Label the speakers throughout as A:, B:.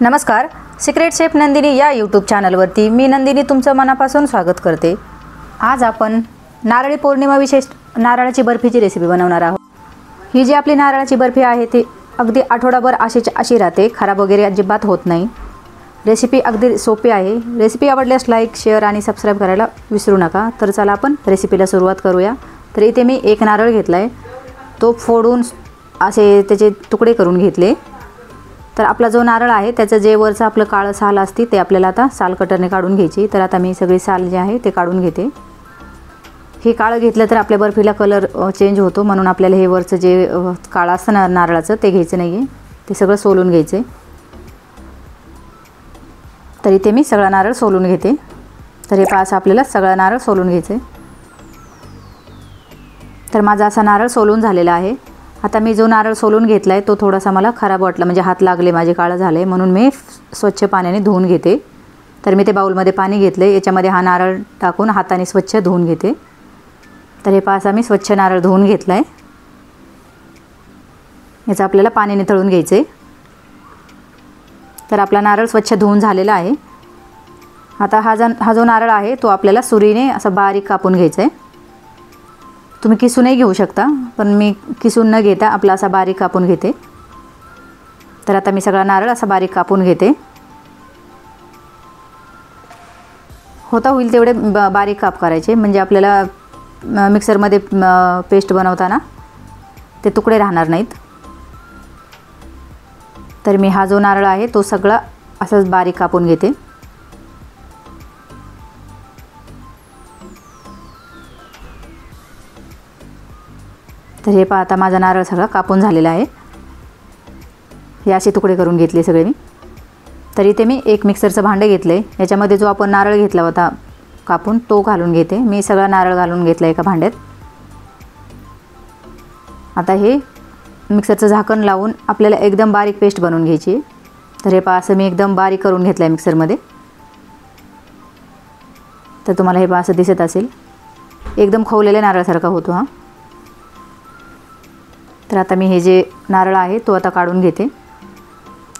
A: नमस्कार, secret chef Nandini या YouTube चॅनलवरती मी नंदिनी तुमचं मनापासून स्वागत करते। आज आपण नारळी पौर्णिमा विशेष नारळाची बर्फीची रेसिपी बनवणार आहोत। ही जी आपली नारळाची बर्फी आहे ती अगदी आठवडाभर अशी राहते, खराब वगैरे अजिबात होत नाही। रेसिपी अगदी सोपी आहे। रेसिपी आवडल्यास लाईक, शेअर आणि सबस्क्राइब करायला विसरू नका। तर चला आपण रेसिपीला सुरुवात करूया। तर इथे मी एक नारळ घेतलाय, तो फोडून असे त्याचे तुकडे करून घेतले। तर आपला जो नारळ आहे त्याचं जे वरचं आपलं काळं साल असते ते आपल्याला आता साल कटरने काढून घ्यायची। तर आता मी सगळी साल जे आहे ते काढून घेते। हे काळं घेतलं तर आपल्या बर्फीला कलर चेंज होतो, म्हणून आपल्याला हे वरचं जे काळं असतं ना नारळाचं ते घ्यायचं नाही आहे, ते सगळं सोलून घ्यायचं। तर इथे मी सगळा नारळ सोलून घेते। तर हे पास आपल्याला सगळा नारळ सोलून घ्यायचं। तर माझा असा नारळ सोलून झालेला आहे। आता मी जो नारळ सोलून घेतलाय तो थोडासा मला खराब वाटला, म्हणजे हात लागले माझे, काळं झाले, म्हणून मी स्वच्छ पाण्याने धुवून घेते। तर मी ते बाउलमध्ये पाणी घेतले, याच्यामध्ये हा नारळ टाकून हाताने स्वच्छ धुवून घेते। तर हे पासा मी स्वच्छ नारळ धुवून घेतलाय। याचं आपल्याला पाणी निथळून घ्यायचे। तर आपला नारळ स्वच्छ धुवून झालेला आहे। आता हा जो नारळ आहे तो आपल्याला सुरीने असा बारीक कापून घ्यायचा आहे। तुम्ही किसूनही घेऊ शकता, पण मी किसून न घेता आपला असा बारीक कापून घेते। तर आता मी सगळा नारळ असा बारीक कापून घेते। होता होईल तेवढे बारीक काप करायचे, म्हणजे आपल्याला मिक्सरमध्ये पेस्ट बनवताना ते तुकडे राहणार नाहीत। तर मी हा जो नारळ आहे तो सगळा असाच बारीक कापून घेते। तर हे पहा, आता माझा नारळ सगळा कापून झालेला आहे। हे असे तुकडे करून घेतले सगळे मी। तर इथे मी एक मिक्सरचं भांडं घेतलं आहे, याच्यामध्ये जो आपण नारळ घेतला होता कापून तो घालून घेते। मी सगळा नारळ घालून घेतला एका भांड्यात। आता हे मिक्सरचं झाकण लावून आपल्याला एकदम बारीक पेस्ट बनवून घ्यायची। तर हे पहा, असं मी एकदम बारीक करून घेतलं आहे मिक्सरमध्ये। तर तुम्हाला हे पहा असं दिसत असेल, एकदम खवलेल्या नारळासारखा होतो हा। तर आता मी हे जे नारळ आहे तो आता काढून घेते।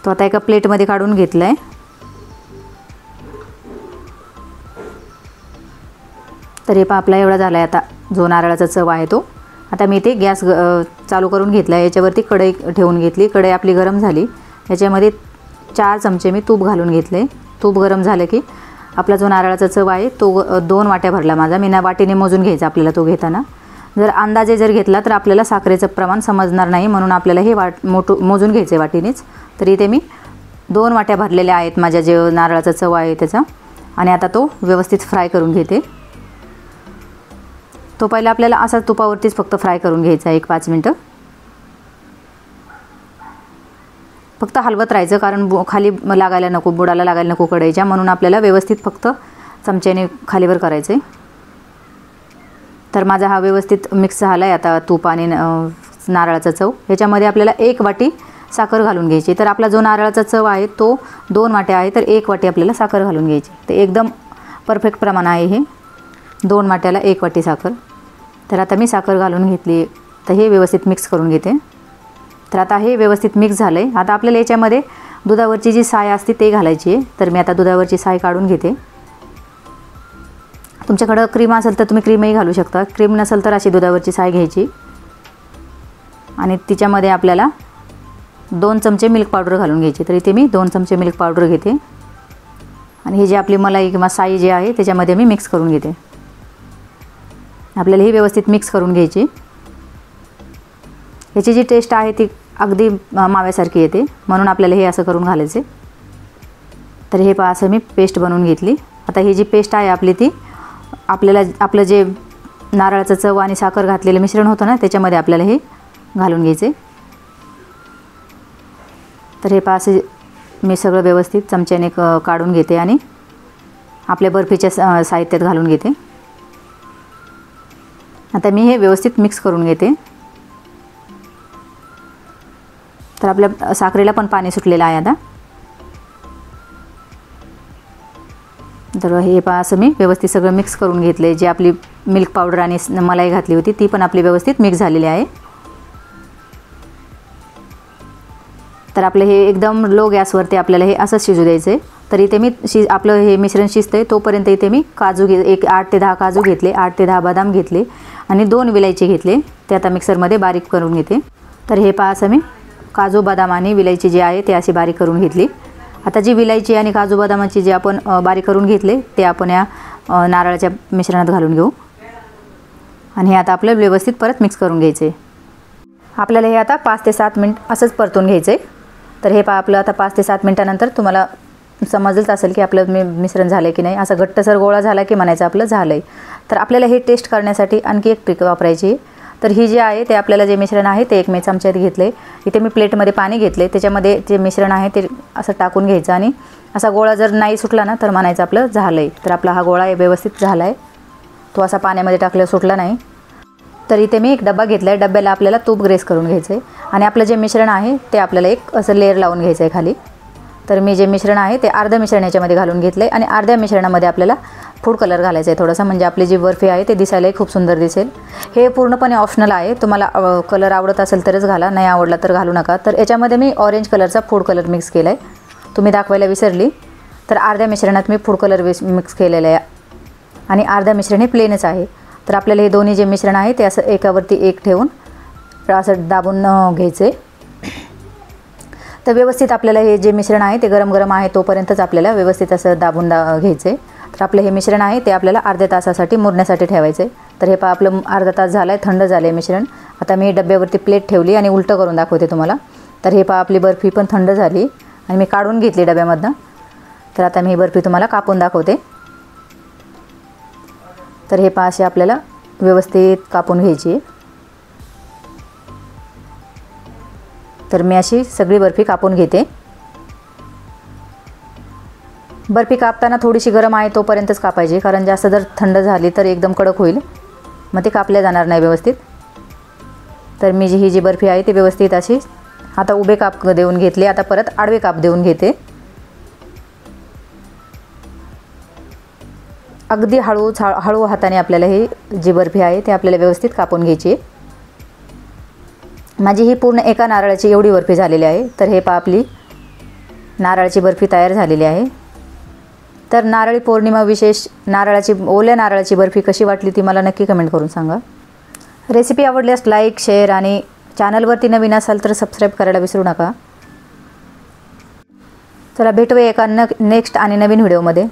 A: तो आता एका प्लेटमध्ये काढून घेतला आहे। तर हे पहा आपला एवढा झाला आहे आता जो नारळाचा चव आहे तो। आता मी ते गॅस चालू करून घेतला आहे, याच्यावरती कढई ठेवून घेतली। कढई आपली गरम झाली, याच्यामध्ये 4 चमचे मी तूप घालून घेतले। तूप गरम झालं की आपला जो नारळाचा चव आहे तो 2 वाट्या भरला माझा। मी वाटीने मोजून घ्यायचा आपल्याला तो घेताना। जर अंदाजे घेतला तर आपल्याला साखरेचं प्रमाण समजणार नाही, म्हणून आपल्याला हे मोजून घ्यायचे वाटीनेच। तर इथे मी 2 वाट्या भरलेल्या आहेत माझ्या जे नारळाचा चव आहे त्याचा। आणि आता तो व्यवस्थित फ्राय करून घेते। तो पहिला आपल्याला असा तुपावरतीच फक्त फ्राय करून घ्यायचा आहे 1-5 मिनटं। फक्त हलवत राहायचं, कारण खाली लागायला नको, बुडाला लागायला नको कढईच्या, म्हणून आपल्याला व्यवस्थित फक्त चमच्याने खालीवर करायचं आहे। तर माझा हा व्यवस्थित मिक्स झाला आहे आता तूप आणि नारळाचा चव। ह्याच्यामध्ये आपल्याला 1 वाटी साखर घालून घ्यायची। तर आपला जो नारळाचा चव आहे तो 2 वाट्या आहे, तर 1 वाटी आपल्याला साखर घालून घ्यायची। तर एकदम परफेक्ट प्रमाण आहे हे, 2 वाट्याला 1 वाटी साखर। तर आता मी साखर घालून घेतली। तर हे व्यवस्थित मिक्स करून घेते। तर आता हे व्यवस्थित मिक्स झालं आहे। आता आपल्याला याच्यामध्ये दुधावरची जी साय असते ते घालायची आहे। तर मी आता दुधावरची साय काढून घेते। तुमच्याकडं क्रीम असेल तर तुम्ही क्रीमही घालू शकता, क्रीम नसेल तर अशी दुधावरची साय घ्यायची। आणि तिच्यामध्ये आपल्याला 2 चमचे मिल्क पावडर घालून घ्यायची। तर इथे मी 2 चमचे मिल्क पावडर घेते। आणि ही जी आपली मलाई किंवा साई जी आहे त्याच्यामध्ये मी मिक्स करून घेते। आपल्याला ही व्यवस्थित मिक्स करून घ्यायची। याची जी टेस्ट आहे ती अगदी माव्यासारखी येते, म्हणून आपल्याला हे असं करून घालायचे। तर हे पहा असं मी पेस्ट बनवून घेतली। आता ही जी पेस्ट आहे आपली ती आपल्याला आपलं जे नारळाचं चव आणि साखर घातलेलं मिश्रण होतं ना त्याच्यामध्ये आपल्याला हे घालून घ्यायचे। तर हे पहा असे मी सगळं व्यवस्थित चमच्याने काढून घेते आणि आपल्या बर्फीच्या साहित्यात घालून घेते। आता मी हे व्यवस्थित मिक्स करून घेते। तर आपल्या साखरेला पण पाणी सुटलेलं आहे आता। तर हे पहा असं मी व्यवस्थित सगळं मिक्स करून घेतले। जे आपली मिल्क पावडर आणि मलाई घातली होती ती पण आपली व्यवस्थित मिक्स झालेली आहे। तर आपलं हे एकदम लो गॅसवरती आपल्याला हे असं शिजू द्यायचं आहे. तर इथे मी आपलं हे मिश्रण शिजतं आहे तोपर्यंत इथे मी काजू एक 8 ते 10 काजू घेतले, 8 ते 10 बदाम घेतले आणि 2 विलायची घेतले. ते आता मिक्सरमध्ये बारीक करून घेते. तर हे पहा असं मी काजू बदाम आणि विलायची जी आहे ते अशी बारीक करून घेतली. आता जी विलायची आणि काजू बदामाची जे आपण बारीक करून घेतले ते आपण या नारळाच्या मिश्रणात घालून घेऊ आणि हे आता आपलं व्यवस्थित परत मिक्स करून घ्यायचं आहे. आपल्याला हे आता 5 ते 7 मिनिट असंच परतून घ्यायचं आहे. तर हे पहा आपलं आता 5 ते 7 मिनिटानंतर तुम्हाला समजलंच असेल की आपलं मिश्रण झालं की नाही. असं घट्टसर गोळा झाला की म्हणायचं आपलं झालं आहे. तर आपल्याला हे टेस्ट करण्यासाठी आणखी एक ट्रिक वापरायची. तर ही जी आहे ते आपल्याला जे मिश्रण आहे ते 1 मी चमच्यात घेतलं आहे. इथे मी प्लेटमध्ये पाणी घेतले, त्याच्यामध्ये जे मिश्रण आहे ते असं टाकून घ्यायचं आणि असा गोळा जर नाही सुटला ना तर म्हणायचं आपलं झालं आहे. तर आपला हा गोळा व्यवस्थित झाला आहे. तो असा पाण्यामध्ये टाकल्यावर सुटला नाही. तर इथे मी एक डबा घेतला आहे. डब्याला आपल्याला तूप ग्रेस करून घ्यायचं आहे आणि आपलं जे मिश्रण आहे ते आपल्याला एक असं लेअर लावून घ्यायचं आहे खाली. तर मी जे मिश्रण आहे ते अर्धं मिश्रण याच्यामध्ये घालून घेतलं आहे आणि अर्ध्या मिश्रणामध्ये आपल्याला फूड कलर घालायचा आहे थोडासा, म्हणजे आपली जी बर्फी आहे ते दिसायलाही खूप सुंदर दिसेल. हे पूर्णपणे ऑप्शनल आहे. तुम्हाला कलर आवडत असेल तरच घाला, नाही आवडला तर घालू नका. तर याच्यामध्ये मी ऑरेंज कलरचा फूड कलर मिक्स केला आहे. तुम्ही दाखवायला विसरली. तर अर्ध्या मिश्रणात मी फूड कलर मिक्स केलेला आहे आणि अर्ध्या मिश्रण हे प्लेनच आहे. तर आपल्याला हे दोन्ही जे मिश्रण आहे ते असं एकावरती एक ठेवून असं दाबून घ्यायचं आहे. तर व्यवस्थित आपल्याला हे जे मिश्रण आहे ते गरम गरम आहे तोपर्यंतच आपल्याला व्यवस्थित असं दाबून घ्यायचं आहे. तर आपलं हे मिश्रण आहे ते आपल्याला अर्ध्या तासासाठी मुरण्यासाठी ठेवायचं आहे. तर हे पहा आपलं अर्धा तास झाला आहे, थंड झालं आहे मिश्रण. आता मी डब्यावरती प्लेट ठेवली आणि उलटं करून दाखवते तुम्हाला. तर हे पहा आपली बर्फी पण थंड झाली आणि मी काढून घेतली डब्यामधनं. तर आता मी ही बर्फी तुम्हाला कापून दाखवते. तर हे पहा असे आपल्याला व्यवस्थित कापून घ्यायची आहे. तर मी अशी सगळी बर्फी कापून घेते. बर्फी कापताना थोडीशी गरम आहे तोपर्यंतच कापायची, कारण जास्त जर थंड झाली तर एकदम कडक होईल, मग ते कापल्या जाणार नाही व्यवस्थित. तर मी ही जी बर्फी आहे ती व्यवस्थित अशी आता उभे काप देऊन घेतले. आता परत आडवे काप देऊन घेते. अगदी हळू हाताने आपल्याला ही जी बर्फी आहे ते आपल्याला व्यवस्थित कापून घ्यायची आहे. माझी ही पूर्ण एका नारळाची एवढी बर्फी झालेली आहे. तर हे पहा आपली नारळाची बर्फी तयार झालेली आहे. तर नारळी पौर्णिमा विशेष ओल्या नारळाची बर्फी कशी वाटली ती मला नक्की कमेंट करून सांगा. रेसिपी आवडल्यास लाईक, शेअर आणि चॅनलवरती नवीन असाल तर सबस्क्राईब करायला विसरू नका. चला भेटूया एका नेक्स्ट आणि नवीन व्हिडिओमध्ये.